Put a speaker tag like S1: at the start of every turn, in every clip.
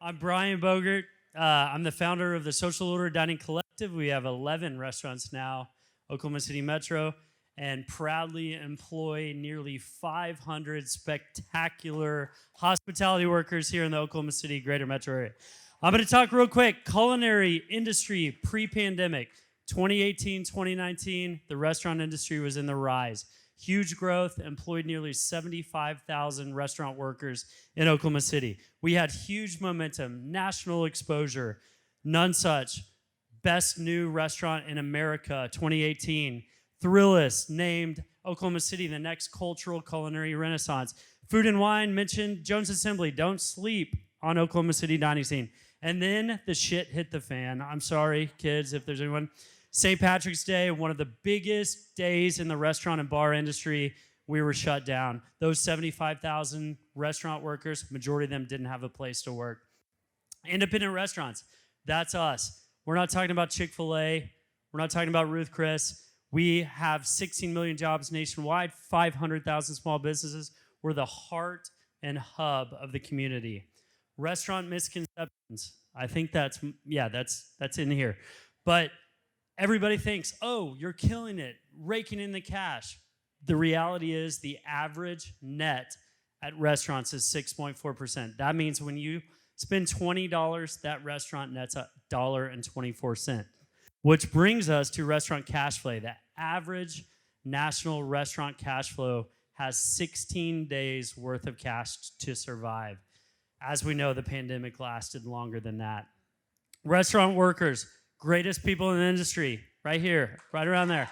S1: I'm Brian Bogert. I'm the founder of the Social Order Dining Collective. We have 11 restaurants now, Oklahoma City Metro, and proudly employ nearly 500 spectacular hospitality workers here in the Oklahoma City greater metro area. I'm going to talk real quick. Culinary industry pre-pandemic, 2018, 2019, the restaurant industry was in the rise. Huge growth, employed nearly 75,000 restaurant workers in Oklahoma City. We had huge momentum, national exposure, none such. Best new restaurant in America, 2018. Thrillist named Oklahoma City the next cultural culinary renaissance. Food and Wine mentioned Jones Assembly. Don't sleep on Oklahoma City dining scene. And then the shit hit the fan. I'm sorry, kids, if there's anyone. St. Patrick's Day, one of the biggest days in the restaurant and bar industry, we were shut down. Those 75,000 restaurant workers, majority of them didn't have a place to work. Independent restaurants, that's us. We're not talking about Chick-fil-A. We're not talking about Ruth Chris. We have 16 million jobs nationwide, 500,000 small businesses. We're the heart and hub of the community. Restaurant misconceptions. I think that's in here. But everybody thinks, oh, you're killing it, raking in the cash. The reality is the average net at restaurants is 6.4%. That means when you spend $20, that restaurant nets $1.24. Which brings us to restaurant cash flow. The average national restaurant cash flow has 16 days worth of cash to survive. As we know, the pandemic lasted longer than that. Restaurant workers, greatest people in the industry, right here, right around there.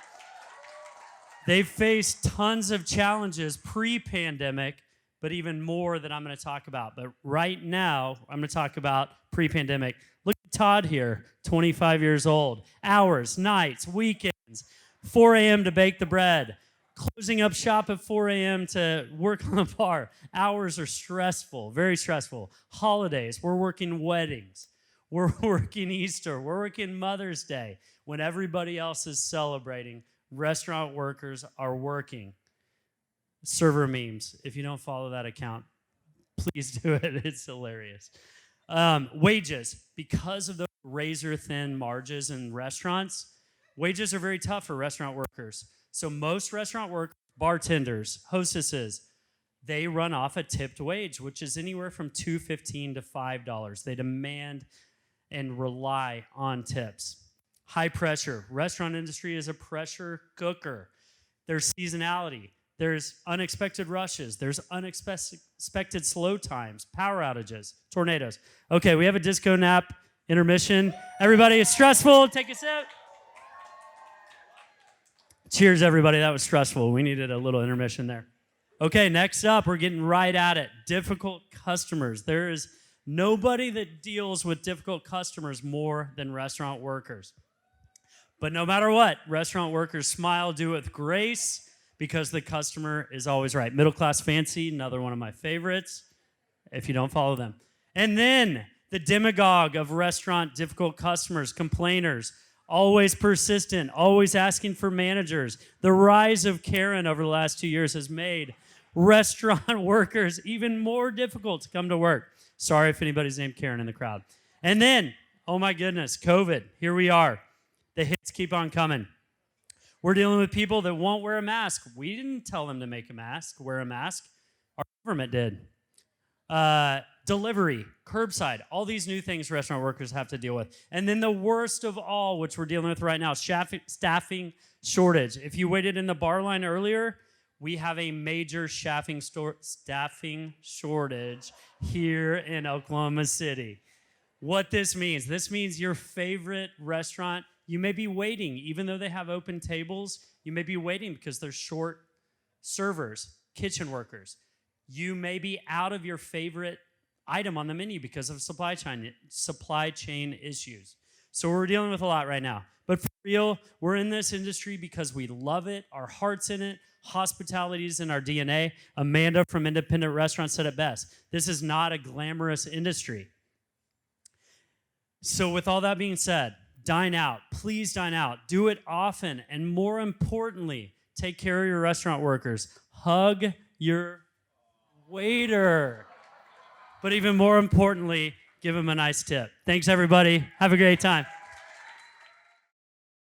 S1: They've faced tons of challenges pre-pandemic, but even more that I'm going to talk about. But right now, I'm going to talk about pre-pandemic. Look at Todd here, 25 years old. Hours, nights, weekends, 4 a.m. to bake the bread, closing up shop at 4 a.m. to work on the bar. Hours are stressful, very stressful. Holidays, we're working weddings. We're working Easter. We're working Mother's Day. When everybody else is celebrating, restaurant workers are working. Server memes. If you don't follow that account, please do it. It's hilarious. Wages. Because of the razor-thin margins in restaurants, wages are very tough for restaurant workers. So most restaurant workers, bartenders, hostesses, they run off a tipped wage, which is anywhere from $2.15 to $5. They demand and rely on tips. High pressure. Restaurant industry is a pressure cooker. There's seasonality. There's unexpected rushes. There's unexpected slow times, power outages, tornadoes. Okay, we have a disco nap intermission. Everybody, it's stressful. Take a sip. Cheers, everybody. That was stressful. We needed a little intermission there. Okay, next up, we're getting right at it. Difficult customers. There is nobody that deals with difficult customers more than restaurant workers. But no matter what, restaurant workers smile, do it with grace, because the customer is always right. Middle Class Fancy, another one of my favorites, if you don't follow them. And then the demagogue of restaurant difficult customers, complainers, always persistent, always asking for managers. The rise of Karen over the last 2 years has made restaurant workers even more difficult to come to work. Sorry if anybody's named Karen in the crowd. And then, oh my goodness, COVID, here we are. The hits keep on coming. We're dealing with people that won't wear a mask. We didn't tell them to make a mask, wear a mask. Our government did. Delivery, curbside, all these new things restaurant workers have to deal with. And then the worst of all, which we're dealing with right now, staffing shortage. If you waited in the bar line earlier, we have a major staffing shortage here in Oklahoma City. What this means your favorite restaurant, you may be waiting, even though they have open tables, you may be waiting because there's short servers, kitchen workers. You may be out of your favorite item on the menu because of supply chain issues. So we're dealing with a lot right now. But for real, we're in this industry because we love it, our heart's in it, hospitality is in our DNA. Amanda from Independent Restaurants said it best. This is not a glamorous industry. So with all that being said, dine out. Please dine out. Do it often. And more importantly, take care of your restaurant workers. Hug your waiter. But even more importantly, give them a nice tip. Thanks, everybody. Have a great time.